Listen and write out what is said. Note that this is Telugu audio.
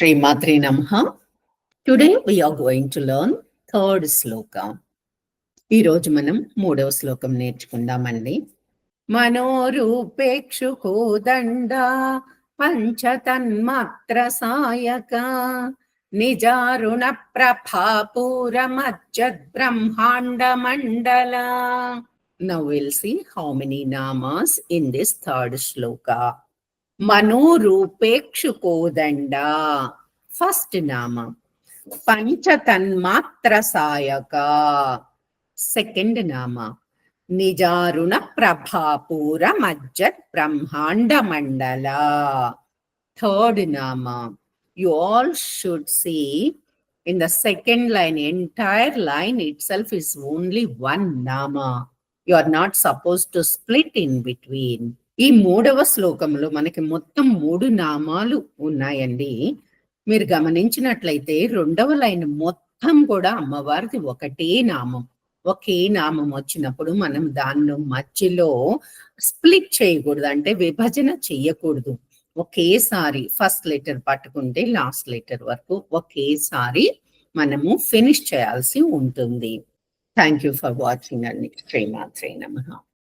Srimatre Namaha. Today we are going to learn third sloka. ఈ రోజు మనం మూడవ శ్లోకం నేర్చుకుందామండి. మనోరూపేక్షుకోదండ పంచతన్మాత్ర సాయక నిజారుణ ప్రభాపూరమజ్జద్ బ్రహ్మాండ మండల. Now we'll see how many namas in this third shloka. మనోరూపేక్షుకోదండ, ఫస్ట్ నామ. పంచతన్మాత్ర సాయక, సెకండ్ నామ. నిజారుణ ప్రభాపూర మజ్జత్ బ్రహ్మాండ మండల, థర్డ్ నామ. You all should see in the second line, entire line itself is only one nama. You are not supposed to split in between. ఈ మూడవ శ్లోకంలో మనకి మొత్తం 3 నామాలు ఉన్నాయండి. మీరు గమనించినట్లయితే రెండవ లైన్ మొత్తం కూడా అమ్మవారిది ఒకటే నామం. ఒకే నామం వచ్చినప్పుడు మనం దాన్ని మధ్యలో స్ప్లిట్ చేయకూడదు, అంటే విభజన చెయ్యకూడదు. ఒకేసారి ఫస్ట్ లెటర్ పట్టుకుంటే లాస్ట్ లెటర్ వరకు ఒకేసారి మనము ఫినిష్ చేయాల్సి ఉంటుంది. థ్యాంక్ యూ ఫర్ వాచింగ్ అండి. శ్రీమాత్రే నమః.